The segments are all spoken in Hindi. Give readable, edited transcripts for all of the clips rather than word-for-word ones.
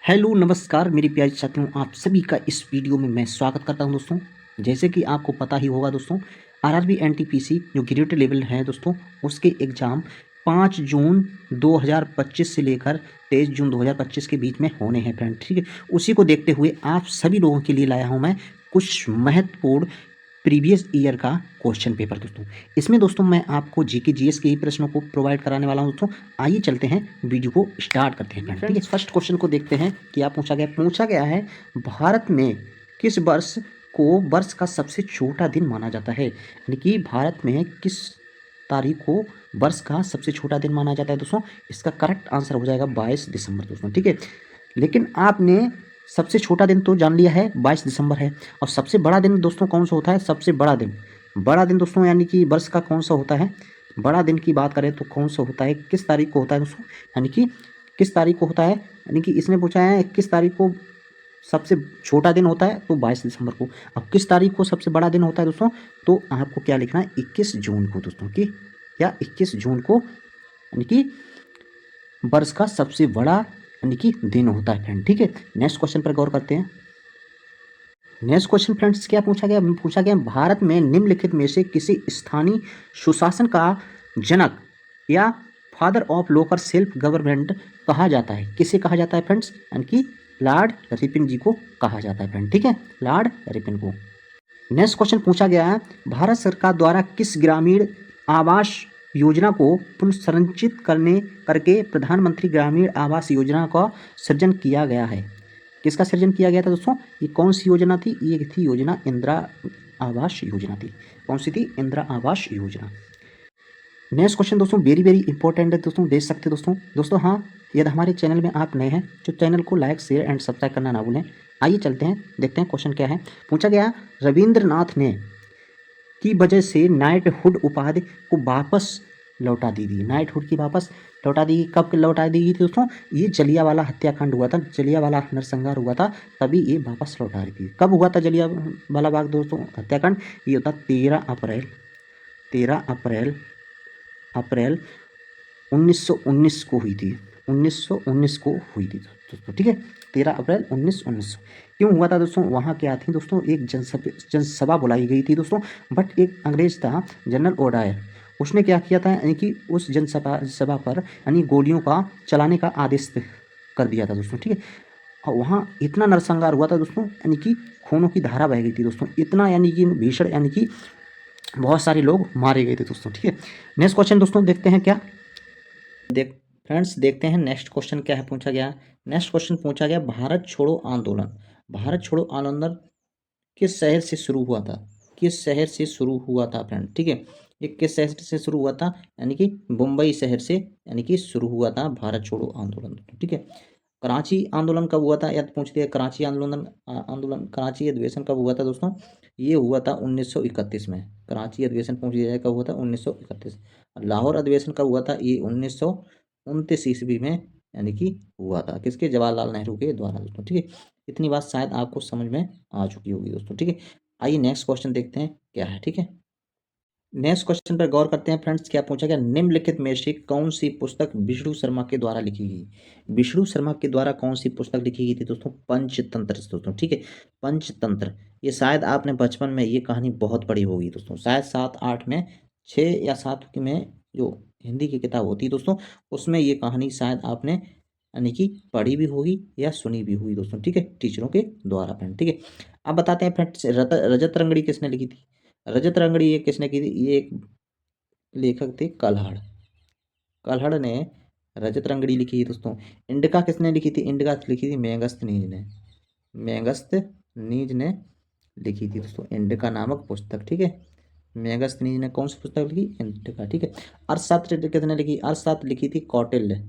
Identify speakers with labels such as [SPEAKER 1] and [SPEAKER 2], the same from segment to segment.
[SPEAKER 1] हेलो नमस्कार मेरे प्यारे साथियों, आप सभी का इस वीडियो में मैं स्वागत करता हूं दोस्तों। जैसे कि आपको पता ही होगा दोस्तों, आरआरबी एनटीपीसी जो ग्रेड लेवल है दोस्तों, उसके एग्ज़ाम 5 जून 2025 से लेकर 23 जून 2025 के बीच में होने हैं फ्रेंड। ठीक है, उसी को देखते हुए आप सभी लोगों के लिए लाया हूँ मैं कुछ महत्वपूर्ण प्रीवियस ईयर का क्वेश्चन पेपर दोस्तों। इसमें दोस्तों मैं आपको जीके जीएस के ही प्रश्नों को प्रोवाइड कराने वाला हूं दोस्तों। आइए चलते हैं, वीडियो को स्टार्ट करते हैं फ्रेंड। फर्स्ट क्वेश्चन को देखते हैं। क्या पूछा गया है, भारत में किस वर्ष को वर्ष का सबसे छोटा दिन माना जाता है। यानी कि भारत में किस तारीख को वर्ष का सबसे छोटा दिन माना जाता है दोस्तों। इसका करेक्ट आंसर हो जाएगा 22 दिसंबर दोस्तों। ठीक है, लेकिन आपने सबसे छोटा दिन तो जान लिया है 22 दिसंबर है। और सबसे बड़ा दिन दोस्तों कौन सा होता है। सबसे बड़ा दिन दोस्तों यानी कि वर्ष का कौन सा होता है। बड़ा दिन की बात करें तो कौन सा होता है, किस तारीख को होता है दोस्तों, यानी कि किस तारीख को होता है। यानी कि इसने पूछा है किस तारीख को सबसे छोटा दिन होता है, तो 22 दिसंबर को। अब किस तारीख को सबसे बड़ा दिन होता है दोस्तों, तो आपको क्या लिखना है, 21 जून को दोस्तों की, या 21 जून को यानी कि वर्ष का सबसे बड़ा यानी कि दिन होता है फ्रेंड। ठीक है, नेक्स्ट क्वेश्चन पर गौर करते हैं। नेक्स्ट क्वेश्चन फ्रेंड्स क्या पूछा गया भारत में निम्नलिखित में से किसी स्थानीय सुशासन का जनक या father of local self government कहा जाता है। किसे कहा जाता है फ्रेंड्स, यानी कि लॉर्ड रिपन जी को कहा जाता है फ्रेंड। ठीक है, लॉर्ड रिपन को। नेक्स्ट क्वेश्चन पूछा गया है, भारत सरकार द्वारा किस ग्रामीण आवास योजना को पुनर्संरचित करके प्रधानमंत्री ग्रामीण आवास योजना का सृजन किया गया है। किसका सृजन किया गया था दोस्तों, ये कौन सी योजना थी, ये थी योजना इंदिरा आवास योजना थी। कौन सी थी, इंदिरा आवास योजना। नेक्स्ट क्वेश्चन दोस्तों वेरी वेरी इंपॉर्टेंट है दोस्तों, देख सकते हैं दोस्तों। हाँ, यदि हमारे चैनल में आप नए हैं तो चैनल को लाइक शेयर एंड सब्सक्राइब करना ना भूलें। आइए चलते हैं, देखते हैं क्वेश्चन क्या है। पूछा गया रविंद्रनाथ ने की वजह से नाइटहुड उपाधि को वापस लौटा दी गई। नाइटहुड की वापस लौटा दी, कब लौटा दी गई थी दोस्तों, ये जलियांवाला हत्याकांड हुआ था, जलियांवाला नरसंहार हुआ था, तभी ये वापस लौटा रही थी। कब हुआ था जलियांवाला बाग दोस्तों हत्याकांड, ये होता 13 अप्रैल 1919 को हुई थी। 1919 को हुई थी दोस्तों। ठीक है, 13 अप्रैल 1919 क्यों हुआ था दोस्तों, वहाँ क्या थी दोस्तों, एक जनसभा बुलाई गई थी दोस्तों। बट एक अंग्रेज था जनरल ओडायर, उसने क्या किया था, यानी कि उस सभा पर यानी गोलियों का चलाने का आदेश कर दिया था दोस्तों। ठीक है, और वहाँ इतना नरसंहार हुआ था दोस्तों, यानी कि खूनों की धारा बह गई थी दोस्तों, इतना यानी कि भीषण, यानी कि बहुत सारे लोग मारे गए थे दोस्तों। ठीक है, नेक्स्ट क्वेश्चन दोस्तों देखते हैं क्या फ्रेंड्स देखते हैं नेक्स्ट क्वेश्चन क्या है पूछा गया। नेक्स्ट क्वेश्चन पूछा गया, भारत छोड़ो आंदोलन। भारत छोड़ो आंदोलन किस शहर से शुरू हुआ था। किस शहर से शुरू हुआ था फ्रेंड। ठीक है, ये किस शहर से शुरू हुआ था, यानी कि मुंबई शहर से यानी कि शुरू हुआ था भारत छोड़ो आंदोलन। ठीक है, कराची आंदोलन कब हुआ था, या पूछ लिया कराची आंदोलन कराची अधिवेशन कब हुआ था दोस्तों, ये हुआ था 1931 में। कराची अधिवेशन पूछ लिया जाए कब हुआ था, 1931। लाहौर अधिवेशन कब हुआ था, ये 1929 ईस्वी में यानी कि हुआ था, किसके, जवाहरलाल नेहरू के द्वारा दोस्तों। ठीक है, इतनी बात शायद आपको समझ में आ चुकी होगी दोस्तों। ठीक है, आइए नेक्स्ट क्वेश्चन देखते हैं क्या है। ठीक है, नेक्स्ट क्वेश्चन पर गौर करते हैं फ्रेंड्स। क्या पूछा गया, निम्नलिखित में से कौन सी पुस्तक विष्णु शर्मा के द्वारा लिखी गई। विष्णु शर्मा के द्वारा कौन सी पुस्तक लिखी गई थी दोस्तों, पंचतंत्र दोस्तों। ठीक है, पंचतंत्र, ये शायद आपने बचपन में ये कहानी बहुत पढ़ी होगी दोस्तों, शायद 7-8 में, 6 या 7 में जो हिंदी की किताब होती है दोस्तों, उसमें ये कहानी शायद आपने यानी कि पढ़ी भी होगी या सुनी भी हुई दोस्तों। ठीक है, टीचरों के द्वारा फ्रेंड। ठीक है, अब बताते हैं फ्रेंड्स, रजत रंगड़ी किसने लिखी थी। रजत रंगड़ी ये किसने की थी, ये एक लेखक थे कल्हड़। कल्हड़ ने रजत रंगड़ी लिखी है दोस्तों। इंडिका किसने लिखी थी, इंडिका लिखी थी मेगस्थनीज ने। मेगस्थनीज ने लिखी थी दोस्तों इंडिका नामक पुस्तक। ठीक है, मेगस्थनीज ने कौन सी पुस्तक लिखी, इंडिका। ठीक है, अर्थशास्त्र किसने लिखी, अर्थशास्त्र लिखी थी कौटिल्य।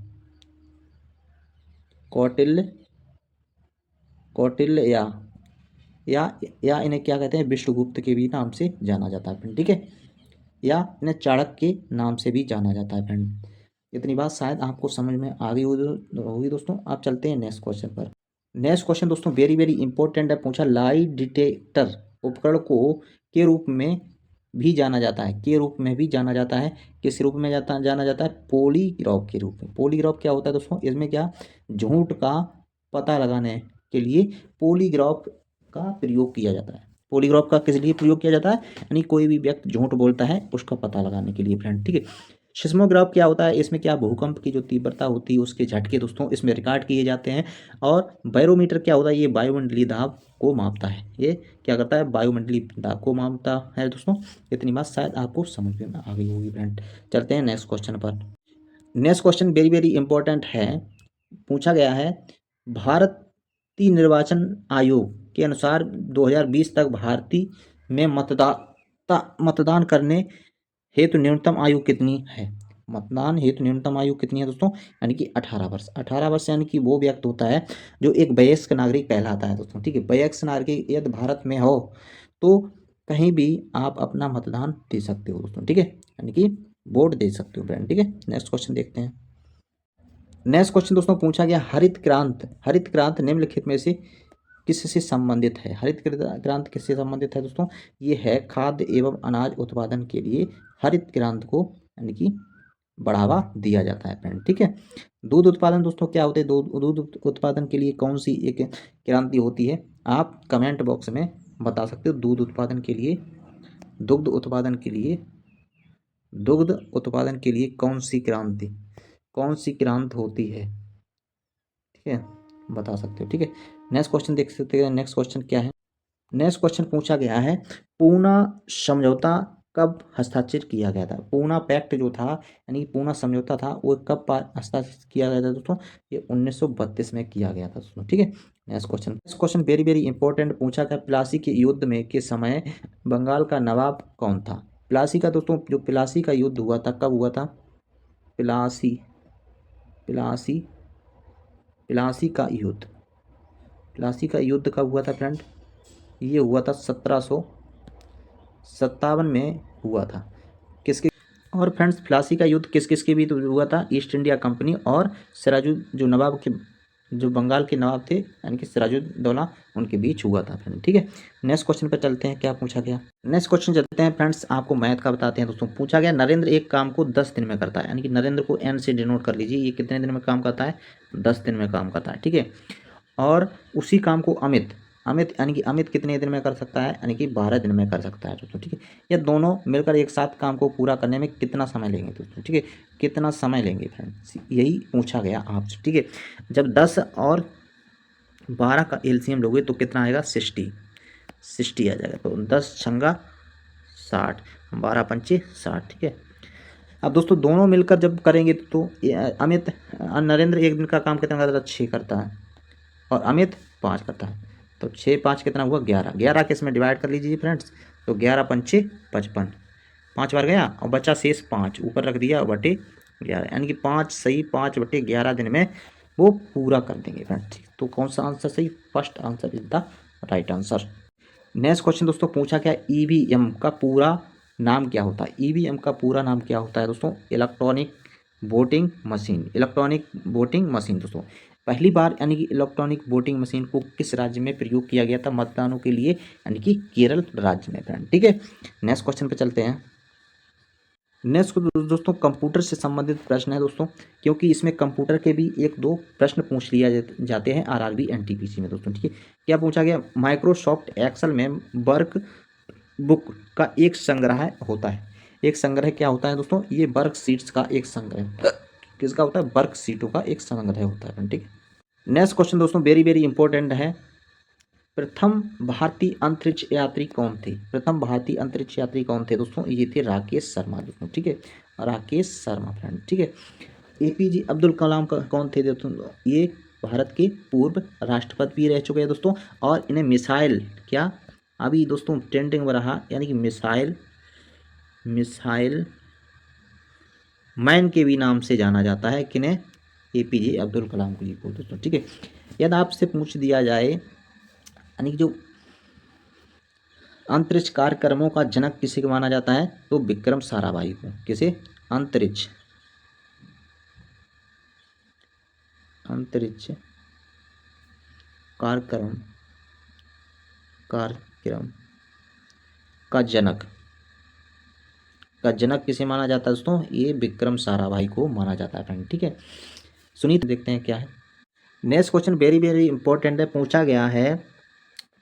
[SPEAKER 1] कौटिल्य कौटिल्य या इन्हें क्या कहते हैं, विष्णुगुप्त के भी नाम से जाना जाता है फ्रेंड। ठीक है, या इन्हें चाणक्य के नाम से भी जाना जाता है फ्रेंड। इतनी बात शायद आपको समझ में आ गई होगी दोस्तों। आप चलते हैं नेक्स्ट क्वेश्चन पर। नेक्स्ट क्वेश्चन दोस्तों वेरी वेरी इंपॉर्टेंट है। पूछा, लाई डिटेक्टर उपकरण को के रूप में भी जाना जाता है, के रूप में भी जाना जाता है, किस रूप में जाना जाता है, पॉलीग्राफ के रूप में। पॉलीग्राफ क्या होता है दोस्तों, इसमें क्या झूठ का पता लगाने के लिए पॉलीग्राफ का प्रयोग किया जाता है। पॉलीग्राफ का किस लिए प्रयोग किया जाता है, यानी कोई भी व्यक्ति झूठ बोलता है उसका पता लगाने के लिए फ्रेंड, ठीक है। सिस्मोग्राफ क्या होता है, इसमें क्या भूकंप की जो तीव्रता होती है उसके झटके दोस्तों इसमें रिकॉर्ड किए जाते हैं। और बैरोमीटर क्या होता है, ये वायुमंडलीय दाब को मापता है। ये क्या करता है, वायुमंडलीय दाब को मापता है दोस्तों। इतनी बात शायद आपको समझ में आ गई होगी फ्रेंड। चलते हैं नेक्स्ट क्वेश्चन पर। Next question very very important है। पूछा गया है, भारतीय निर्वाचन आयोग के अनुसार 2020 तक भारतीय में मतदान करने हेतु न्यूनतम आयु कितनी है। मतदान हेतु न्यूनतम आयु कितनी है दोस्तों, यानी कि 18 वर्ष। 18 वर्ष यानी कि वो व्यक्ति होता है जो एक वयस्क नागरिक कहलाता है दोस्तों, ठीक है। वयस्क नागरिक यदि भारत में हो तो कहीं भी आप अपना मतदान दे सकते हो दोस्तों, ठीक है, यानी कि वोट दे सकते हो फ्रेंड, ठीक है। नेक्स्ट क्वेश्चन देखते हैं। नेक्स्ट क्वेश्चन दोस्तों पूछा गया, हरित क्रांति निम्नलिखित में से किससे संबंधित है। हरित क्रांति किससे संबंधित है दोस्तों, ये है खाद्य एवं अनाज उत्पादन के लिए हरित क्रांति को यानी कि बढ़ावा दिया जाता है फ्रेंड, ठीक है। दूध उत्पादन दोस्तों क्या होते हैं, दूध उत्पादन के लिए कौन सी एक क्रांति होती है, आप कमेंट बॉक्स में बता सकते हो। दूध उत्पादन के लिए, दुग्ध उत्पादन के लिए, दुग्ध उत्पादन के लिए कौन सी क्रांति होती है, ठीक है, बता सकते हो, ठीक है। नेक्स्ट क्वेश्चन देख सकते हैं। नेक्स्ट क्वेश्चन क्या है, नेक्स्ट क्वेश्चन पूछा गया है, पूना समझौता कब हस्ताक्षर किया गया था। पूना पैक्ट जो था यानी पूना समझौता था वो कब हस्ताक्षर किया गया था दोस्तों, ये 1932 में किया गया था दोस्तों, ठीक है। Next question very very important पूछा गया, प्लासी के युद्ध में के समय बंगाल का नवाब कौन था। प्लासी का दोस्तों, जो प्लासी का युद्ध हुआ था कब हुआ था, प्लासी प्लासी प्लासी का युद्ध, प्लासी का युद्ध कब हुआ था फ्रेंड, ये हुआ था 1757 में हुआ था। किसके, और फ्रेंड्स प्लासी का युद्ध किस किस के बीच हुआ था, ईस्ट इंडिया कंपनी और सिराजुद्दौला जो नवाब के, जो बंगाल के नवाब थे यानी कि सिराजुद्दौला, उनके बीच हुआ था फ्रेंड, ठीक है। नेक्स्ट क्वेश्चन पर चलते हैं, क्या पूछा गया। नेक्स्ट क्वेश्चन चलते हैं फ्रेंड्स, आपको मैथ का बताते हैं दोस्तों। पूछा गया, नरेंद्र एक काम को 10 दिन में करता है, यानी कि नरेंद्र को एन से डिनोट कर लीजिए, ये कितने दिन में काम करता है, 10 दिन में काम करता है, ठीक है। और उसी काम को अमित अमित यानी कि अमित कितने दिन में कर सकता है, यानी कि 12 दिन में कर सकता है दोस्तों, ठीक है। ये दोनों मिलकर एक साथ काम को पूरा करने में कितना समय लेंगे दोस्तों, ठीक है, कितना समय लेंगे फ्रेंड्स, यही पूछा गया आपसे, ठीक है। जब 10 और 12 का एलसीएम लोगे तो कितना आएगा, 60 आ जाएगा। तो 10 छंगा 60, 12 पंचे 60, ठीक है। अब दोस्तों दोनों मिलकर जब करेंगे तो अमित नरेंद्र एक दिन का काम कितना करता है, 6 करता है, और अमित 5 करता है। तो 6 5 कितना हुआ, 11, 11 के इसमें डिवाइड कर लीजिए फ्रेंड्स। तो 11 पंचे 55, 5 बार गया और बचा शेष 5 ऊपर रख दिया बटे 11, यानी कि 5 सही 5 बटे 11 दिन में वो पूरा कर देंगे फ्रेंड्स। तो कौन सा आंसर सही, first answer is the right answer. Next question दोस्तों पूछा क्या, ईवीएम का पूरा नाम क्या होता है। ईवीएम का पूरा नाम क्या होता है दोस्तों, electronic voting machine, electronic voting machine दोस्तों। पहली बार यानी कि इलेक्ट्रॉनिक वोटिंग मशीन को किस राज्य में प्रयोग किया गया था मतदानों के लिए, यानी कि केरल राज्य में फ्रेंड, ठीक है। नेक्स्ट क्वेश्चन पे चलते हैं। नेक्स्ट दोस्तों कंप्यूटर से संबंधित प्रश्न है दोस्तों, क्योंकि इसमें कंप्यूटर के भी एक दो प्रश्न पूछ लिया जाते हैं आरआरबी एनटीपीसी में दोस्तों, ठीक है। क्या पूछा गया, माइक्रोसॉफ्ट एक्सेल में वर्क बुक का एक संग्रह होता है। एक संग्रह क्या होता है दोस्तों, ये वर्क शीट्स का एक संग्रह, किसका होता है, वर्क शीटों का एक संग्रह होता है, ठीक है। नेक्स्ट क्वेश्चन दोस्तों वेरी वेरी इंपॉर्टेंट है, प्रथम भारतीय अंतरिक्ष यात्री कौन थे। प्रथम भारतीय अंतरिक्ष यात्री कौन थे दोस्तों, ये थे राकेश शर्मा दोस्तों, ठीक है, राकेश शर्मा फ्रेंड, ठीक है। एपीजे अब्दुल कलाम कौन थे दोस्तों, ये भारत के पूर्व राष्ट्रपति भी रह चुके हैं दोस्तों, और इन्हें मिसाइल क्या अभी दोस्तों ट्रेंडिंग में रहा, यानी कि मिसाइल मैन के भी नाम से जाना जाता है, किन्हें, एपीजे अब्दुल कलाम जी को दोस्तों, ठीक है। यदि आपसे पूछ दिया जाए, यानी कि जो अंतरिक्ष कार्यक्रमों का जनक किसे को माना जाता है, तो विक्रम साराभाई को, किसे, अंतरिक्ष कार्यक्रम का जनक किसे माना जाता है दोस्तों, ये विक्रम साराभाई को माना जाता है फ्रेंड, ठीक है। सुनिए तो देखते हैं क्या है। Next question very very important है, पूछा गया है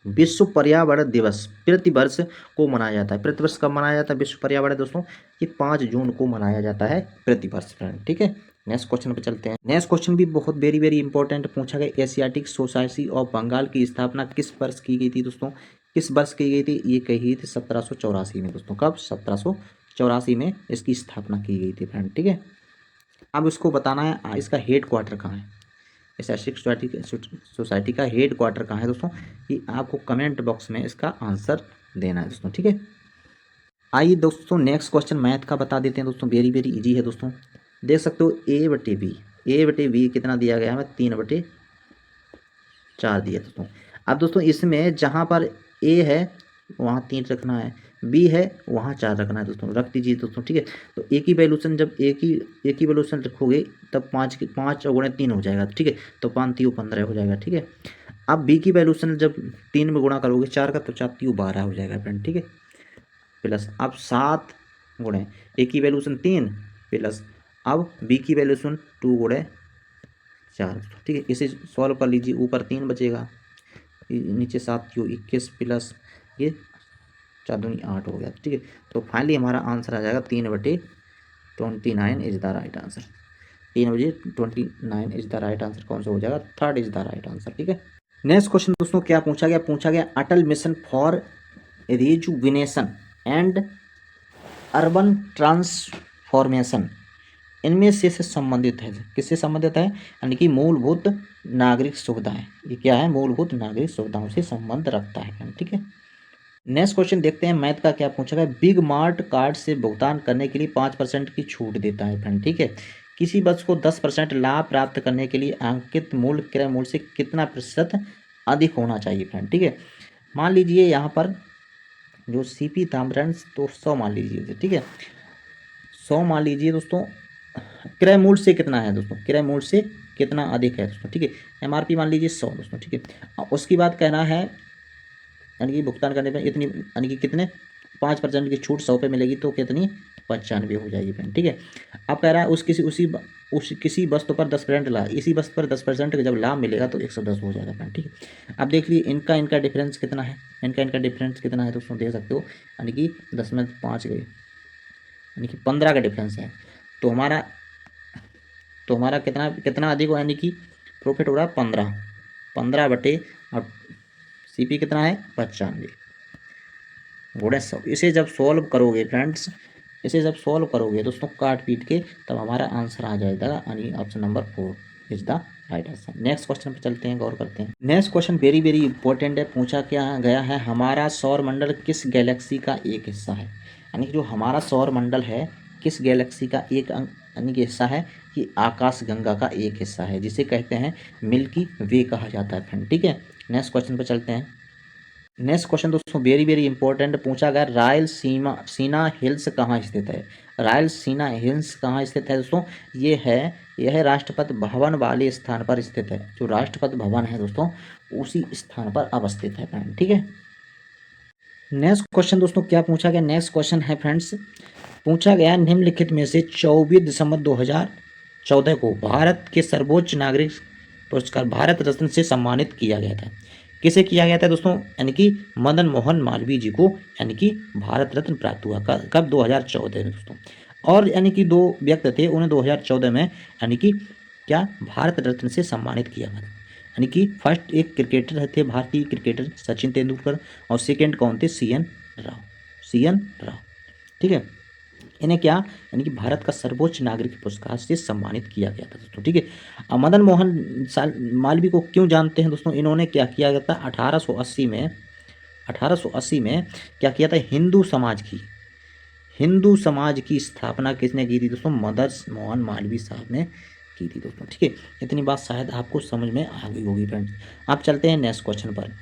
[SPEAKER 1] विश्व पर्यावरण दिवस प्रतिवर्ष को मनाया जाता है। प्रतिवर्ष कब मनाया जाता है विश्व पर्यावरण दोस्तों? ये 5 जून को मनाया जाता है प्रतिवर्ष फ्रेंड, ठीक है। नेक्स्ट क्वेश्चन पे चलते हैं। नेक्स्ट क्वेश्चन भी बहुत वेरी वेरी इंपॉर्टेंट पूछा गया, एशियाटिक सोसाइटी ऑफ बंगाल की स्थापना किस वर्ष की गई थी दोस्तों? किस वर्ष की गई थी? ये कही थी 1784 में दोस्तों। कब? 1784 में इसकी स्थापना की गई थी फ्रेंड, ठीक है। अब इसको बताना है इसका हेड क्वार्टर कहाँ है, एशियाटिक सोसाइटी का हेड क्वार्टर कहाँ है दोस्तों? ये आपको कमेंट बॉक्स में इसका आंसर देना है दोस्तों, ठीक है। आइए दोस्तों नेक्स्ट क्वेश्चन मैथ का बता देते हैं दोस्तों, वेरी वेरी इजी है दोस्तों। देख सकते हो a/b कितना दिया गया है? 3/4 दिया दोस्तों। अब दोस्तों इसमें जहाँ पर a है वहाँ 3 रखना है, b है वहाँ 4 रखना है दोस्तों, रख दीजिए दोस्तों, ठीक है। तो a की वैल्यूशन जब एक ही वैल्यूशन रखोगे तब 5 और 3 हो जाएगा, ठीक है। तो 5 3 15 हो जाएगा, ठीक है। अब b की वैल्यूशन जब 3 में गुणा करोगे 4 का तो 4 3 12 हो जाएगा फ्रेंड, ठीक है। प्लस अब 7 गुणे a की वैल्यूशन 3 प्लस अब b की वैल्यूशन 2 गुणे 4, ठीक है। इसे सॉल्व कर लीजिए, ऊपर 3 बचेगा, नीचे 7 क्यों 21 प्लस ये 4 दूनी 8 हो गया, ठीक है। तो फाइनली हमारा आंसर आ जाएगा 3/29 is the right answer. 3/29 is the right answer कौन सा हो जाएगा? 3rd is the right answer, ठीक है। नेक्स्ट क्वेश्चन दोस्तों क्या पूछा गया Atal mission for rejuvenation and urban transformation इनमें से संबंधित है, किससे संबंधित है? यानी कि मूलभूत नागरिक सुविधाएं। ये क्या है? मूलभूत नागरिक सुविधाओं से संबंध रखता है, ठीक है। नेक्स्ट क्वेश्चन देखते हैं मैथ का क्या पूछा गया। बिग मार्ट कार्ड से भुगतान करने के लिए 5% की छूट देता है फ्रेंड, ठीक है। किसी वस्तु को 10% लाभ प्राप्त करने के लिए अंकित मूल्य क्रय मूल्य से कितना प्रतिशत अधिक होना चाहिए फ्रेंड, ठीक है। मान लीजिए यहाँ पर जो सीपी ताम्रन तो 100 मान लीजिए, ठीक है। 100 मान लीजिए दोस्तों, क्रय मूल्य से कितना है दोस्तों? क्रय मूल्य से कितना अधिक है दोस्तों, ठीक है। एमआरपी मान लीजिए 100 दोस्तों, ठीक है। उसकी बात कहना है यानी कि भुगतान करने पर इतनी यानी कि कितने 5% की छूट 100 पे मिलेगी तो कितनी 95 हो जाएगी फ्रेंड, ठीक है। अब कह रहा है किसी वस्तु पर 10% लाभ, इसी वस्तु पर 10% जब लाभ मिलेगा तो 110 हो जाएगा फ्रेंड, ठीक है। अब देख लीजिए इनका डिफरेंस कितना है, इनका डिफरेंस कितना है दोस्तों देख सकते हो, यानी कि 10 में 5 गए यानी कि 15 का डिफरेंस है। तो हमारा कितना अधिक हो, यानी कि प्रॉफिट हो रहा है 15 बटे और सीपी कितना है 95 गुणे 100। इसे जब सॉल्व करोगे फ्रेंड्स, इसे जब सॉल्व करोगे दोस्तों काट पीट के, तब हमारा आंसर आ जाएगा यानी option number 4 is the right answer. Next question पे चलते हैं, गौर करते हैं। Next question very very important है, पूछा क्या गया है हमारा सौर मंडल किस गैलेक्सी का एक हिस्सा है? यानी कि जो हमारा सौर मंडल है किस गैलेक्सी का एक यानी कि हिस्सा है? कि आकाश गंगा का एक हिस्सा है, जिसे कहते हैं मिल्की वे कहा जाता है फ्रेंड, ठीक है। नेक्स्ट क्वेश्चन पे चलते हैं। नेक्स्ट क्वेश्चन दोस्तों वेरी वेरी इंपॉर्टेंट पूछा गया, रायलसीना हिल्स कहाँ स्थित है? रायलसीना हिल्स कहाँ स्थित है दोस्तों? यह राष्ट्रपति भवन वाले स्थान पर स्थित है। जो राष्ट्रपति भवन है दोस्तों उसी स्थान पर अवस्थित है फ्रेंड, ठीक है। नेक्स्ट क्वेश्चन दोस्तों क्या पूछा गया? नेक्स्ट क्वेश्चन है फ्रेंड्स, पूछा गया निम्नलिखित में से 24 दिसंबर 2014 को भारत के सर्वोच्च नागरिक पुरस्कार भारत रत्न से सम्मानित किया गया था। किसे किया गया था दोस्तों? यानी कि मदन मोहन मालवीय जी को यानी कि भारत रत्न प्राप्त हुआ कब? 2014 में दोस्तों। और यानी कि 2 व्यक्ति थे, उन्हें 2014 में यानी कि क्या भारत रत्न से सम्मानित किया गया। यानी कि फर्स्ट एक क्रिकेटर थे, भारतीय क्रिकेटर सचिन तेंदुलकर, और सेकेंड कौन थे? CN राव, ठीक है। इन्हें क्या यानी कि भारत का सर्वोच्च नागरिक पुरस्कार से सम्मानित किया गया था दोस्तों, ठीक है। मदन मोहन मालवीय को क्यों जानते हैं दोस्तों? इन्होंने क्या किया गया था 1880 में क्या किया था? हिंदू समाज की स्थापना किसने की थी दोस्तों? मदन मोहन मालवीय साहब ने की थी दोस्तों, ठीक है। इतनी बात शायद आपको समझ में आ गई होगी फ्रेंड्स। आप चलते हैं नेक्स्ट क्वेश्चन पर।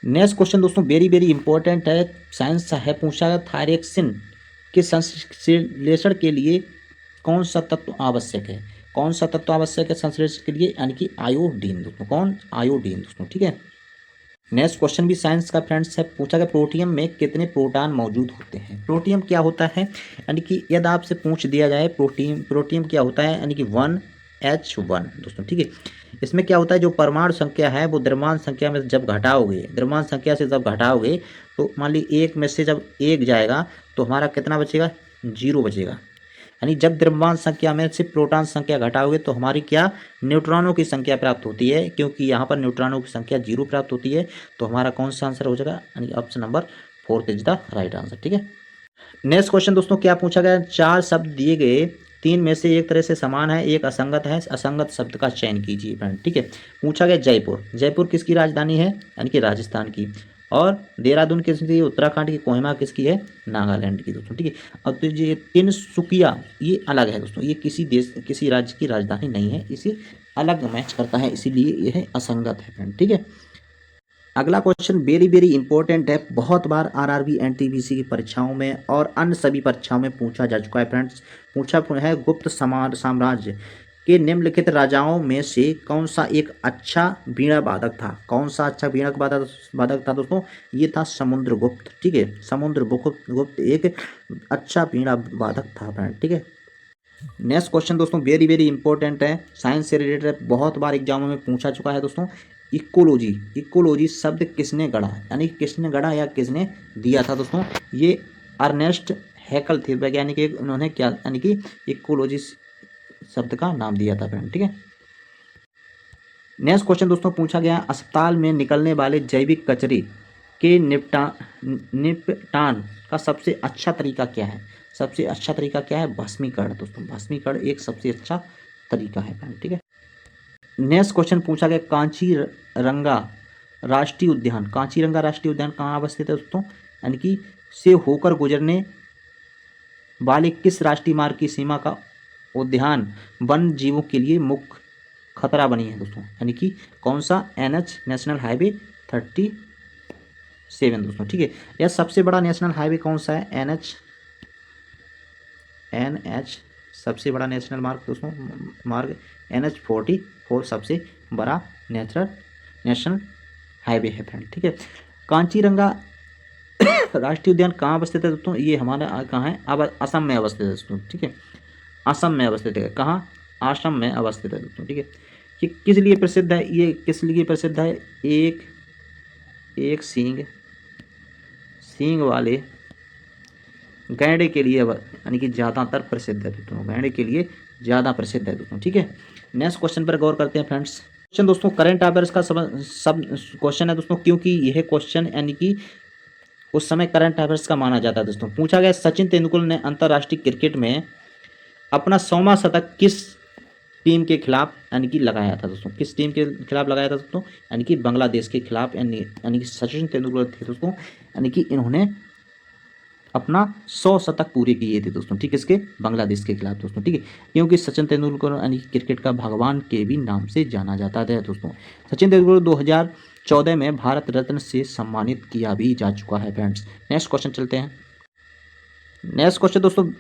[SPEAKER 1] नेक्स्ट क्वेश्चन दोस्तों वेरी वेरी इंपॉर्टेंट है, साइंस है, पूछा गया थायरॉक्सिन के संश्लेषण के लिए कौन सा तत्व आवश्यक है? कौन सा तत्व आवश्यक है संश्लेषण के लिए? यानी कि आयोडीन दोस्तों। कौन? आयोडीन दोस्तों, ठीक है। नेक्स्ट क्वेश्चन भी साइंस का फ्रेंड्स है, पूछा गया प्रोटियम में कितने प्रोटॉन मौजूद होते हैं? प्रोटियम क्या होता है? यानी कि यदि आपसे पूछ दिया जाए प्रोटियम क्या होता है, यानी कि 1H1 दोस्तों, ठीक है। इसमें क्या होता है, जो परमाणु संख्या है वो द्रव्यमान संख्या में जब घटाओगे, द्रव्यमान संख्या से जब घटाओगे तो मान ली 1 में से जब 1 जाएगा तो हमारा कितना बचेगा, 0 बचेगा। यानी जब द्रव्यमान संख्या में से प्रोटॉन संख्या घटाओगे तो हमारी क्या, न्यूट्रॉनों की संख्या प्राप्त होती है, क्योंकि यहाँ पर न्यूट्रॉनों की संख्या 0 प्राप्त होती है। तो हमारा कौन सा आंसर हो जाएगा, यानी option number 4 is the right answer. ठीक है, नेक्स्ट क्वेश्चन दोस्तों क्या पूछा गया, 4 शब्द दिए गए, 3 में से एक तरह से समान है, एक असंगत है, असंगत शब्द का चयन कीजिए फ्रेंड। ठीक है, पूछा गया जयपुर, जयपुर किसकी राजधानी है, यानी कि राजस्थान की। और देहरादून किसकी, उत्तराखंड की। कोहिमा किसकी है, नागालैंड की दोस्तों। ठीक है, अब तो ये तिनसुकिया ये अलग है दोस्तों, ये किसी देश किसी राज्य की राजधानी नहीं है, इसे अलग मैच करता है, इसीलिए यह असंगत है फ्रेंड। ठीक है, अगला क्वेश्चन वेरी वेरी इंपॉर्टेंट है, बहुत बार आरआरबी एनटीपीसी की परीक्षाओं में और अन्य सभी परीक्षाओं में पूछा जा चुका है फ्रेंड्स। पूछा है गुप्त साम्राज्य के निम्नलिखित राजाओं में से कौन सा एक अच्छा वीणा वादक था। कौन सा अच्छा वीणा वादक था दोस्तों, ये था समुद्रगुप्त। ठीक है, समुद्रगुप्त एक अच्छा वीणा वादक था फ्रेंड। ठीक है, नेक्स्ट क्वेश्चन दोस्तों वेरी वेरी इंपॉर्टेंट है, साइंस से रिलेटेड, बहुत बार एग्जामों में पूछा चुका है दोस्तों। इकोलॉजी, इकोलॉजी शब्द किसने गढ़ा, यानी किसने गढ़ा या किसने दिया था दोस्तों, ये अर्नेस्ट हैकल थे वैज्ञानिक, एक उन्होंने क्या यानी कि इकोलॉजी शब्द का नाम दिया था फ्रेंड। ठीक है, नेक्स्ट क्वेश्चन दोस्तों पूछा गया, अस्पताल में निकलने वाले जैविक कचरे के निपटान का सबसे अच्छा तरीका क्या है। सबसे अच्छा तरीका क्या है, भस्मीकरण दोस्तों, भस्मीकरण एक सबसे अच्छा तरीका है फ्रेंड। ठीक है, नेक्स्ट क्वेश्चन पूछा गया, कांचीरंगा राष्ट्रीय उद्यान, कांचीरंगा राष्ट्रीय उद्यान कहाँ अवस्थित है दोस्तों, यानी कि से होकर गुजरने वाले किस राष्ट्रीय मार्ग की सीमा का उद्यान वन जीवों के लिए मुख्य खतरा बनी है दोस्तों, यानी कि कौन सा, NH नेशनल हाईवे 37 दोस्तों। ठीक है, यह सबसे बड़ा नेशनल हाईवे कौन सा है, NH सबसे बड़ा नेशनल मार्ग दोस्तों, मार्ग NH44 सबसे बड़ा नेशनल हाईवे है फ्रेंड। ठीक है, कांचीरंगा राष्ट्रीय उद्यान कहाँ अवस्थित है दोस्तों, ये हमारा कहाँ है, अब असम में अवस्थित है दोस्तों। ठीक है, असम में अवस्थित है, कहाँ, असम में अवस्थित है दोस्तों। ठीक है, ये किस लिए प्रसिद्ध है, ये किस लिए प्रसिद्ध है, एक सींग वाले गैंडे के लिए, यानी कि ज़्यादातर प्रसिद्ध है दोस्तों, गैंडे के लिए ज़्यादा प्रसिद्ध है दोस्तों। ठीक है, नेक्स्ट क्वेश्चन पर गौर करते हैं फ्रेंड्स। क्वेश्चन दोस्तों करंट अफेयर्स का सब क्वेश्चन है दोस्तों, क्योंकि यह क्वेश्चन यानी कि उस समय करंट अफेयर्स का माना जाता है दोस्तों। पूछा गया, सचिन तेंदुलकर ने अंतर्राष्ट्रीय क्रिकेट में अपना 100वां शतक किस टीम के खिलाफ यानी कि लगाया था दोस्तों, किस टीम के खिलाफ लगाया था दोस्तों, यानी कि बांग्लादेश के खिलाफ, यानी कि सचिन तेंदुलकर थे दोस्तों, यानी कि इन्होंने अपना 100 शतक पूरे किए थे दोस्तों। ठीक है, इसके बांग्लादेश के खिलाफ दोस्तों। ठीक है, क्योंकि सचिन तेंदुलकर यानी कि क्रिकेट का भगवान के भी नाम से जाना जाता है दोस्तों। सचिन तेंदुलकर 2014 में भारत रत्न से सम्मानित किया भी जा चुका है फ्रेंड्स। नेक्स्ट क्वेश्चन चलते हैं। नेक्स्ट क्वेश्चन दोस्तों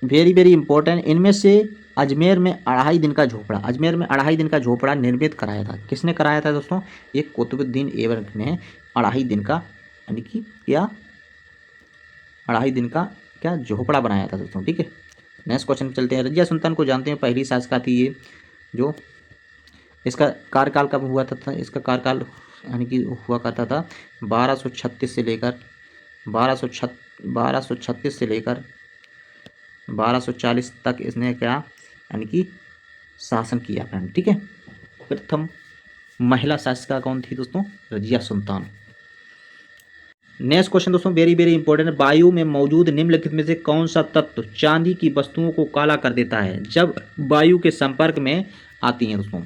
[SPEAKER 1] वेरी वेरी इंपॉर्टेंट, इनमें से अजमेर में 2.5 दिन का झोपड़ा, अजमेर में 2.5 दिन का झोपड़ा निर्मित कराया था, किसने कराया था दोस्तों, एक कुतुबुद्दीन ऐबक ने 2.5 दिन का यानी कि क्या 2.5 दिन का क्या झोपड़ा बनाया था दोस्तों। ठीक है, नेक्स्ट क्वेश्चन पे चलते हैं। रजिया सुल्तान को जानते हैं, पहली शासिका थी ये, जो इसका कार्यकाल कब हुआ था, इसका कार्यकाल यानी कि हुआ करता था 1236 से लेकर 1236 से लेकर 1240 तक इसने क्या यानी कि शासन किया फ्रेंड। ठीक है, प्रथम महिला शासिका कौन थी दोस्तों, रजिया सुल्तान। नेक्स्ट क्वेश्चन दोस्तों वेरी वेरी इंपॉर्टेंट है, वायु में मौजूद निम्नलिखित में से कौन सा तत्व चांदी की वस्तुओं को काला कर देता है जब वायु के संपर्क में आती हैं दोस्तों।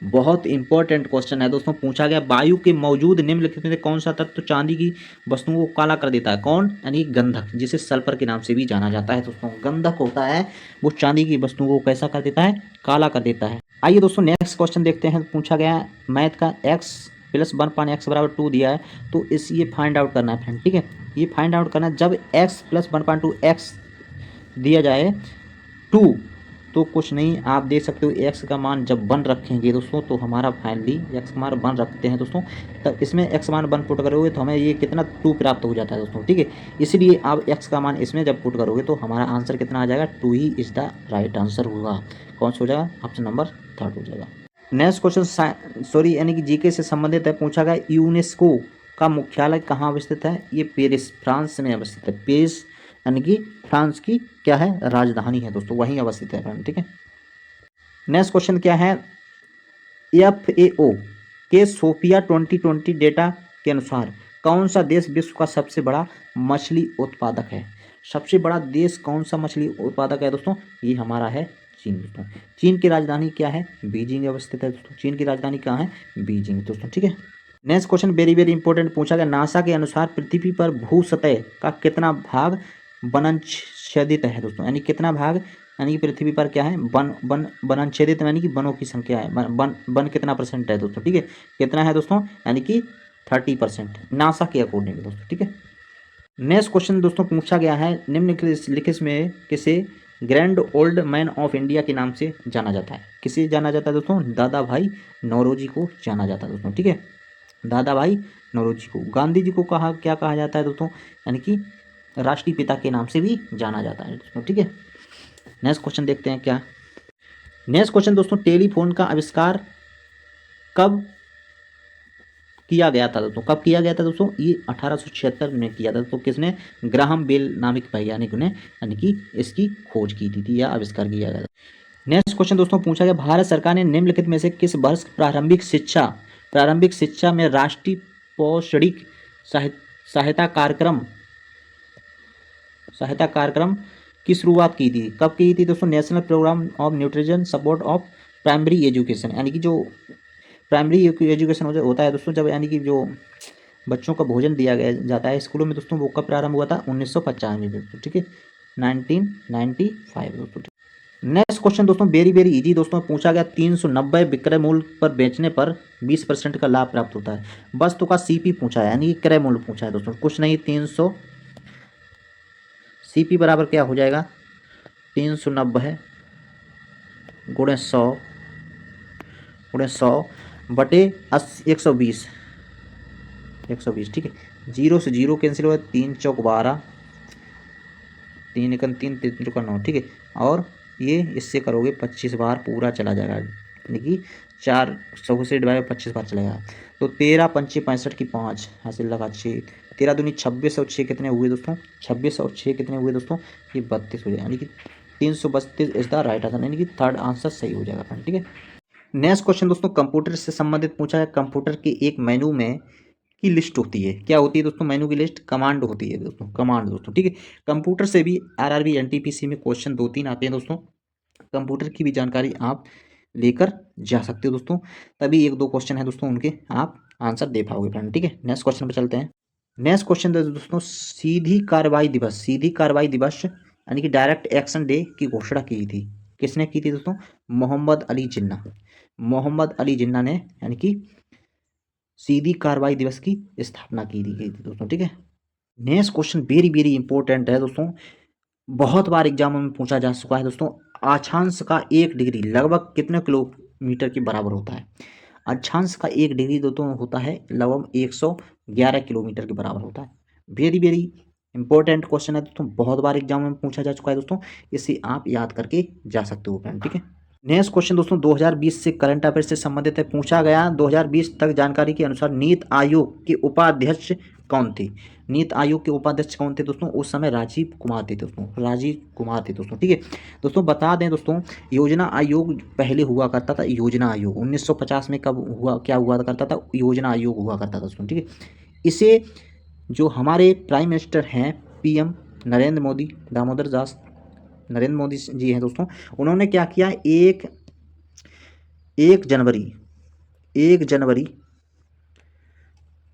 [SPEAKER 1] बहुत इंपॉर्टेंट क्वेश्चन है दोस्तों, पूछा गया वायु के मौजूद निम्नलिखित में से कौन सा तत्व चांदी की वस्तुओं को काला कर देता है, कौन, यानी गंधक, जिसे सल्फर के नाम से भी जाना जाता है दोस्तों। गंधक होता है वो चांदी की वस्तुओं को कैसा कर देता है, काला कर देता है। आइए दोस्तों नेक्स्ट क्वेश्चन देखते हैं। पूछा गया मैथ का x + 1/x = 2 दिया है, तो ये फाइंड आउट करना है फ्रेंड। ठीक है, ये फाइंड आउट करना है, जब x + 1/2x दिया जाए 2, तो कुछ नहीं, आप देख सकते हो x का मान जब 1 रखेंगे दोस्तों तो हमारा फाइनली x का मान 1 रखते हैं दोस्तों, तब इसमें x मान 1 पुट करोगे तो हमें ये कितना 2 प्राप्त हो जाता है दोस्तों। ठीक है, इसलिए आप x का मान इसमें जब पुट करोगे तो हमारा आंसर कितना आ जाएगा, 2 he is the right answer होगा। कौन सा हो जाएगा, ऑप्शन नंबर 3 हो जाएगा। नेक्स्ट क्वेश्चन सॉरी यानी कि जीके से संबंधित है, पूछा गया यूनेस्को का मुख्यालय कहाँ अवस्थित है? ये पेरिस फ्रांस में अवस्थित है। पेरिस यानी कि फ्रांस की क्या है, राजधानी है दोस्तों, वहीं अवस्थित है। ठीक है, नेक्स्ट क्वेश्चन क्या है, FAO के सोफिया 2020 डेटा के अनुसार कौन सा देश विश्व का सबसे बड़ा मछली उत्पादक है? सबसे बड़ा देश कौन सा मछली उत्पादक है दोस्तों? ये हमारा है चीन दोस्तों। चीन की राजधानी क्या है? बीजिंग अवस्थित है दोस्तों। चीन की राजधानी कहाँ है? बीजिंग दोस्तों। ठीक है, next question very very important पूछा गया, नासा के अनुसार पृथ्वी पर भू सतह का कितना भाग वनाच्छेदित है दोस्तों? यानी कितना भाग, यानी कि पृथ्वी पर क्या है, वनाच्छेदित यानी कि वनों की संख्या है, वन कितना परसेंट है दोस्तों? ठीक है, कितना है दोस्तों? यानी कि 30% नासा के अकॉर्डिंग दोस्तों। ठीक है, नेक्स्ट क्वेश्चन दोस्तों पूछा गया है, निम्नलिखित में किसे grand old man of India के नाम से जाना जाता है? किसे जाना जाता है दोस्तों? दादा भाई नौरोजी को जाना जाता है दोस्तों। ठीक है, दादा भाई नौरोजी को। गांधी जी को क्या कहा जाता है दोस्तों? यानी कि राष्ट्रीय पिता के नाम से भी जाना जाता है दोस्तों। ठीक है, नेक्स्ट क्वेश्चन देखते हैं क्या। नेक्स्ट क्वेश्चन दोस्तों, टेलीफोन का आविष्कार कब किया गया था दोस्तों? कब किया गया था दोस्तों? ये 1876 में किया था। तो किसने? ग्राहम बेल नामक वैज्ञानिक ने यानी कि इसकी खोज की थी या आविष्कार किया गया था। नेक्स्ट क्वेश्चन दोस्तों पूछा गया, भारत सरकार ने निम्नलिखित में से किस वर्ष प्रारंभिक शिक्षा में राष्ट्रीय पौषणिक सहायता कार्यक्रम की शुरुआत की थी? कब की थी दोस्तों? National programme of nutrition support of primary education, यानी कि जो प्राइमरी एजुकेशन होता है दोस्तों, जब यानी कि जो बच्चों का भोजन दिया गया जाता है स्कूलों में दोस्तों, वो कब प्रारंभ हुआ था? 1995 में दोस्तों। ठीक है, 1995 दोस्तों। नेक्स्ट क्वेश्चन दोस्तों वेरी वेरी इजी दोस्तों पूछा गया, 390 विक्रय मूल्य पर बेचने पर 20% का लाभ प्राप्त होता है। वस्तु का CP पूछा है, यानी कि क्रय मूल्य पूछा है दोस्तों, कुछ नहीं, 300 CP बराबर क्या हो जाएगा? 390 गुणे 100 बटे 120। ठीक है, 0 से 0 कैंसिल हुआ, 3 चौक 12, 3 एकम 3, 3 चौका 9। ठीक है, और ये इससे करोगे 25 बार पूरा चला जाएगा, यानी कि 400 से डिवाइड 25 बार चलेगा। तो 13 पंचे 65 की 5 हासिल लगा 6, 13 दूनी 26 और 6 कितने हुए दोस्तों? 26 और 6 कितने हुए दोस्तों? ये 32 हो जाएगा, यानी कि 332 इज द राइट आंसर, यानी कि थर्ड आंसर सही हो जाएगा। ठीक है, नेक्स्ट क्वेश्चन दोस्तों कंप्यूटर से संबंधित पूछा है, कंप्यूटर के एक मेनू में की लिस्ट होती है, क्या होती है दोस्तों? मेनू की लिस्ट कमांड होती है दोस्तों, कमांड दोस्तों। ठीक है, कंप्यूटर से भी RRB NTPC में क्वेश्चन 2-3 आते हैं दोस्तों, कंप्यूटर की भी जानकारी आप लेकर जा सकते हो दोस्तों, तभी 1-2 क्वेश्चन है दोस्तों, उनके आप आंसर दे पाओगे फ्रेंड। ठीक है, नेक्स्ट क्वेश्चन पर चलते हैं। नेक्स्ट क्वेश्चन दोस्तों, सीधी कार्रवाई दिवस यानी कि डायरेक्ट एक्शन डे की घोषणा की थी, किसने की थी दोस्तों? मोहम्मद अली जिन्ना ने यानी कि सीधी कार्रवाई दिवस की स्थापना की गई थी दोस्तों। ठीक है, next question very very important है दोस्तों, बहुत बार एग्जाम में पूछा जा चुका है दोस्तों, अक्षांश का 1 डिग्री लगभग कितने किलोमीटर के बराबर होता है? अक्षांश का 1 डिग्री दोस्तों होता है लगभग 111 किलोमीटर के बराबर होता है। वेरी वेरी इंपॉर्टेंट क्वेश्चन है दोस्तों, बहुत बार एग्जाम में पूछा जा चुका है दोस्तों, इसे आप याद करके जा सकते हो फ्रेंड। ठीक है, नेक्स्ट क्वेश्चन दोस्तों 2020 से करंट अफेयर से संबंधित है, पूछा गया 2020 तक जानकारी के अनुसार नीति आयोग के उपाध्यक्ष कौन थे? नीति आयोग के उपाध्यक्ष कौन थे दोस्तों? उस समय राजीव कुमार थे दोस्तों। ठीक है दोस्तों, बता दें दोस्तों, योजना आयोग पहले हुआ करता था, योजना आयोग 1950 में कब हुआ, क्या हुआ करता था? योजना आयोग हुआ करता था दोस्तों। ठीक है, इसे जो हमारे प्राइम मिनिस्टर हैं PM नरेंद्र मोदी जी हैं दोस्तों, उन्होंने क्या किया, एक जनवरी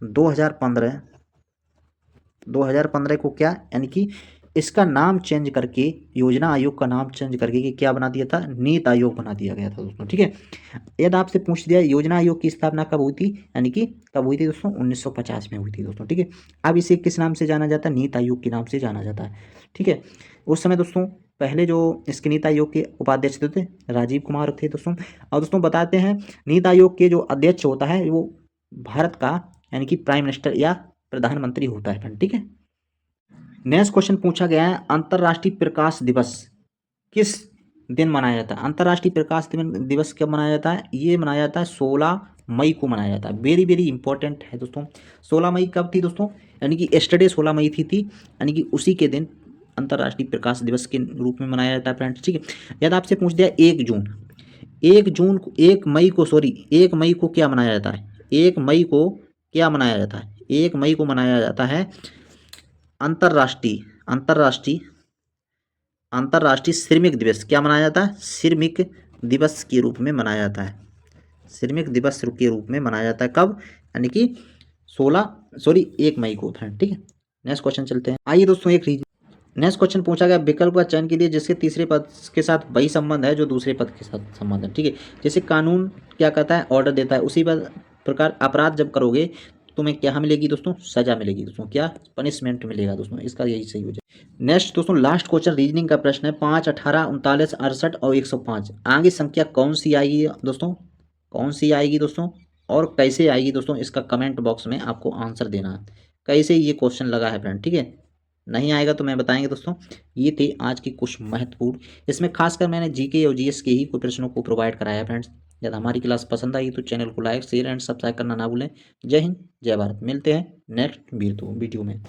[SPEAKER 1] 2015 को क्या, यानी कि इसका नाम चेंज करके, योजना आयोग का नाम चेंज करके कि क्या बना दिया था? नीति आयोग बना दिया गया था दोस्तों। ठीक है, यदि आपसे पूछ दिया योजना आयोग की स्थापना कब हुई थी, यानी कि कब हुई थी दोस्तों? 1950 में हुई थी दोस्तों। ठीक है, अब इसे किस नाम से जाना जाता है? नीति आयोग के नाम से जाना जाता है। ठीक है, उस समय दोस्तों पहले जो इसके नीति आयोग के उपाध्यक्ष थे राजीव कुमार थे दोस्तों। और दोस्तों बताते हैं, नीति आयोग के जो अध्यक्ष होता है वो भारत का यानी कि प्राइम मिनिस्टर या प्रधानमंत्री होता है। ठीक है, नेक्स्ट क्वेश्चन पूछा गया है, अंतर्राष्ट्रीय प्रकाश दिवस किस दिन मनाया जाता है। अंतर्राष्ट्रीय प्रकाश दिवस कब मनाया जाता है? ये मनाया जाता है 16 मई को मनाया जाता है। वेरी वेरी इंपॉर्टेंट है दोस्तों। 16 मई कब थी दोस्तों? यानी कि एस्टरडे 16 मई थी यानी कि उसी के दिन अंतर्राष्ट्रीय प्रकाश दिवस के रूप में मनाया जाता है फ्रेंड्स, ठीक है। यदि आपसे पूछ दिया 1 जून, 1 जून को 1 मई को क्या मनाया जाता है? 1 मई को क्या मनाया जाता है? 1 मई को मनाया जाता है अंतर्राष्ट्रीय अंतर्राष्ट्रीय अंतर्राष्ट्रीय श्रमिक दिवस। क्या मनाया जाता है? श्रमिक दिवस के रूप में मनाया जाता है। श्रमिक दिवस के रूप में मनाया जाता है कब? यानी कि 1 मई को था, ठीक है। नेक्स्ट क्वेश्चन चलते हैं। आइए दोस्तों, नेक्स्ट क्वेश्चन पूछा गया विकल्प का चयन कीजिए जिसके तीसरे पद के साथ वही संबंध है जो दूसरे पद के साथ संबंध है, ठीक है। जैसे कानून क्या कहता है? ऑर्डर देता है। उसी प्रकार अपराध जब करोगे तुम्हें क्या मिलेगी दोस्तों? सजा मिलेगी दोस्तों। क्या? पनिशमेंट मिलेगा दोस्तों। इसका यही सही हो जाए। नेक्स्ट दोस्तों, लास्ट क्वेश्चन रीजनिंग का प्रश्न है। 5, 18, 39, 68 और 105 आगे संख्या कौन सी आएगी दोस्तों? कौन सी आएगी दोस्तों और कैसे आएगी दोस्तों? इसका कमेंट बॉक्स में आपको आंसर देना है। कैसे ये क्वेश्चन लगा है फ्रेंड, ठीक है। नहीं आएगा तो मैं बताएंगे दोस्तों। ये थे आज की कुछ महत्वपूर्ण, इसमें खासकर मैंने जीके और जीएस के ही कुछ प्रश्नों को प्रोवाइड कराया है फ्रेंड्स। यदि हमारी क्लास पसंद आई तो चैनल को लाइक शेयर एंड सब्सक्राइब करना ना भूलें। जय हिंद, जय भारत। मिलते हैं नेक्स्ट वीडियो में।